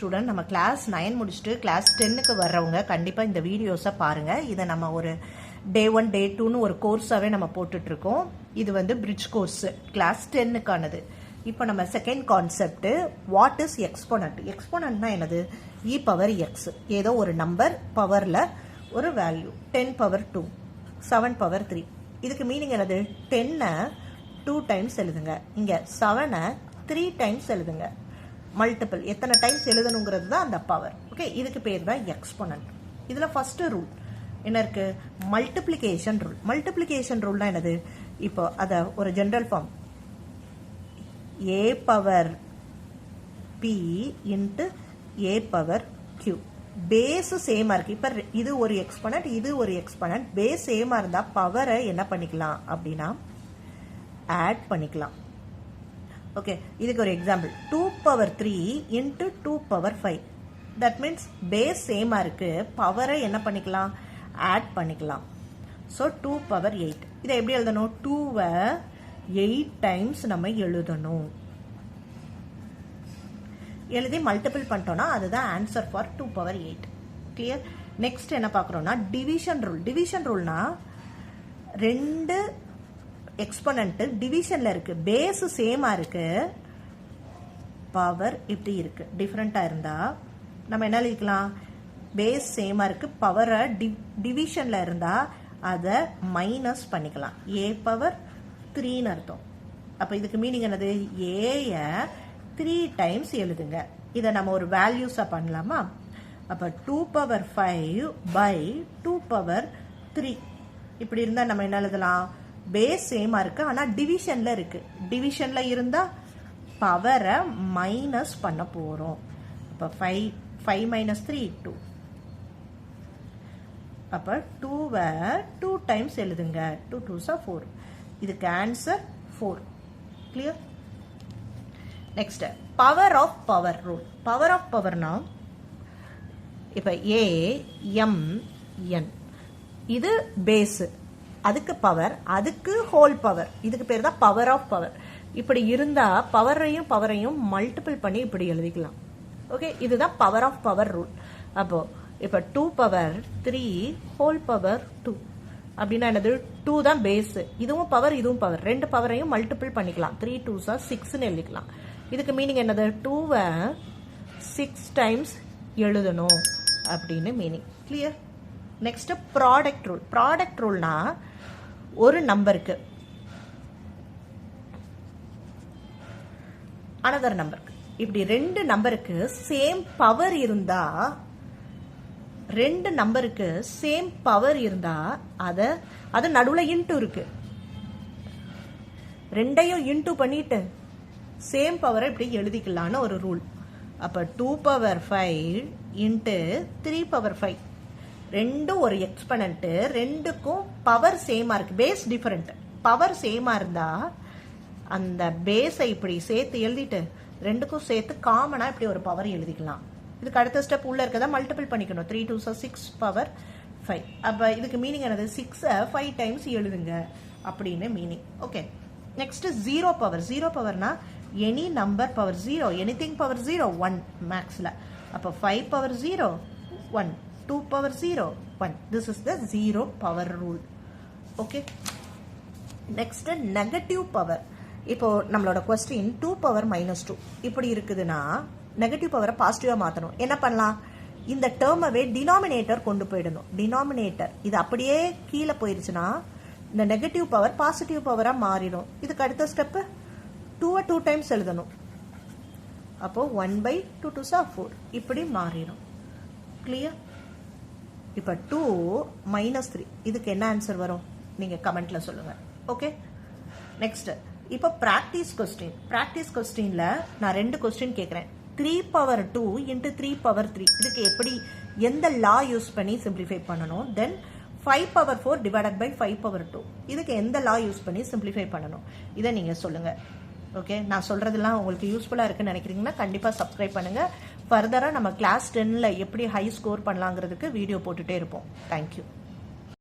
Student, நம்ம class 9 முடிச்சுட்டு class 10க்கு வர்றவங்க கண்டிப்பாக இந்த வீடியோஸை பாருங்கள். இதை நம்ம ஒரு டே 1 டே 2ன்னு ஒரு கோர்ஸாகவே நம்ம போட்டுட்ருக்கோம். இது வந்து பிரிட்ஜ் கோர்ஸ் கிளாஸ் 10க்கானது. இப்போ நம்ம second concept, what is exponent? எக்ஸ்போனன்ட்னா என்னது? இ பவர் எக்ஸ், ஏதோ ஒரு நம்பர் பவரில் ஒரு வேல்யூ. 10 power 2, 7 power 3. இதுக்கு மீனிங் என்னது? 10-ஐ 2 டைம்ஸ் எழுதுங்க, இங்கே 7-ஐ 3 டைம்ஸ் எழுதுங்க. மல்டிபிள் எத்தனை டைம்ஸ் எழுதணுங்கிறது தான் அந்த பவர். ஓகே, இதுக்கு பேர் தான் எக்ஸ்போனன்ட். இதில் ஃபர்ஸ்ட் ரூல் என்ன இருக்கு? Multiplication rule. மல்டிப்ளிகேஷன் ரூல்னா என்னது? இப்போ அதை ஒரு general form, a power p into a power q. Base சேமா இருக்கு. இப்போ இது ஒரு எக்ஸ்போனன்ட், இது ஒரு எக்ஸ்போனன்ட். பேஸ் சேமா இருந்தா பவரை என்ன பண்ணிக்கலாம் அப்படின்னா ஆட் பண்ணிக்கலாம். ஓகே, இதுக்கு ஒரு example, 2 power 3 into 2 power 5. That means base சேமா இருக்கு, பவரை என்ன பண்ணிக்கலாம் ஆட் பண்ணிக்கலாம். So 2 power 8. இதை எப்படி எழுதணும்? 2-வை 8 டைம்ஸ் நம்ம எழுதணும். எழுதி மல்டிபிள் பண்ணிட்டோம்னா அதுதான் answer for 2 power 8. Clear? Next என்ன பார்க்குறோம்னா டிவிஷன் ரூல். டிவிஷன் ரூல்னா ரெண்டு எக்ஸ்போனன்ட் டிவிஷன்ல இருக்கு, பேஸ் சேமா இருக்கு, பவர் இப்படி இருக்கு. டிஃப்ரெண்டா இருந்தா நம்ம என்ன எழுதிக்கலாம்? பேஸ் சேமா இருக்கு, பவரை டிவிஷன்ல இருந்தா அதை மைனஸ் பண்ணிக்கலாம். a பவர் 3ன்னு அர்த்தம். அப்ப இதுக்கு மீனிங் என்னது? a-ய 3 டைம்ஸ் எழுதுங்க. இதை நம்ம ஒரு வேல்யூஸா பண்ணலாமா? அப்ப 2 பவர் 5 பை 2 பவர் 3. இப்படி இருந்தா நம்ம என்ன எழுதலாம்? பேஸ் சேமா இருக்கு, ஆனா டிவிஷன்ல இருக்கு. டிவிஷன்ல இருந்தா பவரை மைனஸ் பண்ண போறோம். அப்ப 5 மைனஸ் 3 2. அப்ப 2-வை 2 டைம்ஸ் எழுதுங்க. 2 2s are 4. இதுக்கு answer 4. Clear? Next, power of power rule. Power of பவர்னா இப்ப a m n, இது பேஸ், அதுக்கு பவர், அதுக்கு ஹோல் பவர். இதுக்கு பேர் தான் பவர் ஆஃப் பவர். இப்படி இருந்தா பவரையும் மல்டிபிள் பண்ணி இப்படி எழுதிக்கலாம். ஓகே, இதுதான் பவர் ஆஃப் பவர் ரூல். அப்போ இப்ப 2 பவர் 3 ஹோல் பவர் 2 அப்படின்னா என்னது? 2 தான் பேஸ், இதுவும் பவர் இதுவும் பவர், ரெண்டு பவரையும் மல்டிபிள் பண்ணிக்கலாம். 3 2s are 6ன்னு எழுதிக்கலாம். இதுக்கு மீனிங் என்னது? 2-வை 6 டைம்ஸ் எழுதணும் அப்படின்னு meaning. Clear? Next product rule. Product ரூல்னா ஒரு நம்பருக்கு அனதர் நம்பருக்கு, இப்படி ரெண்டு நம்பருக்கு சேம் பவர் இருந்தா, ரெண்டு நம்பருக்கு சேம் பவர் இருந்தா அது நடுவுல இன்டூ இருக்கு, ரெண்டையும் இன்டூ பண்ணிட்டு சேம் பவரை இப்படி எழுதிக்கலான்னு ஒரு ரூல். அப்ப 2 பவர் 5 இன்ட்டு 3 பவர் 5. ரெண்டும் ஒரு எக்ஸ்போனன்ட், ரெண்டுக்கும் பவர் சேமா இருக்கு, பேஸ் டிஃபரெண்ட். பவர் சேமா இருந்தா அந்த பேஸை இப்படி சேர்த்து எழுதிட்டு ரெண்டுக்கும் சேர்த்து காமனா இப்படி ஒரு பவர் எழுதிக்கலாம். இதுக்கு அடுத்த ஸ்டெப் உள்ள இருக்கதா மல்டிபிள் பண்ணிக்கணும். 3 2s are 6 பவர் 5. அப்ப இதுக்கு மீனிங் என்னது? 6-ஐ 5 டைம்ஸ் எழுதுங்க அப்படின்னு meaning. Okay, next zero power. Zero பவர்னா any number power 0, anything power 0 1 மேக்ஸ்ல. அப்ப 5 power 0 1, 2 power 0 1. This is the zero power rule. Okay, next negative power. இப்போ நம்மளோட கொஸ்டின் 2 பவர் மைனஸ் 2 இப்படி இருக்குதுன்னா நெகட்டிவ் பவரை பாசிட்டிவா மாத்தணும். என்ன பண்ணலாம்? இந்த டேர்மவே டினாமினேட்டர் கொண்டு போயிடணும். டினாமினேட்டர் இது அப்படியே கீழே போயிருச்சுன்னா இந்த நெகட்டிவ் பவர் பாசிட்டிவ் பவரா மாறிடும். இதுக்கு அடுத்த ஸ்டெப் 2-வை 2 டைம்ஸ் எழுதணும். அப்போ 1 by 2 2s are 4 இப்படி மாறிடும். கிளியர்? இப்ப 2 மைனஸ் 3 இதுக்கு என்ன ஆன்சர் வரும்? நீங்க கமெண்ட்ல சொல்லுங்க. ஓகே, நெக்ஸ்ட் இப்போ பிராக்டிஸ் கொஸ்டின். பிராக்டிஸ் கொஸ்டின்ல நான் 2 கொஸ்டின் கேட்கிறேன். 3 பவர் 2 இன்ட்டு 3 பவர் 3. இதுக்கு எப்படி, எந்த லா யூஸ் பண்ணி சிம்பிளிஃபை பண்ணணும்? தென் 5 பவர் 4 டிவைடட் பை 5 பவர் 2. இதுக்கு எந்த லா யூஸ் பண்ணி சிம்பிளிஃபை பண்ணணும்? இதை நீங்க சொல்லுங்க. ஓகே, நான் சொல்றதெல்லாம் உங்களுக்கு யூஸ்ஃபுல்லா இருக்குன்னு நினைக்கிறீங்கன்னா கண்டிப்பா சப்ஸ்கிரைப் பண்ணுங்க. ஃபர்தரா நம்ம கிளாஸ் 10ல எப்படி ஹை ஸ்கோர் பண்ணலாங்கிறதுக்கு வீடியோ போட்டுட்டே இருப்போம். தேங்க்யூ.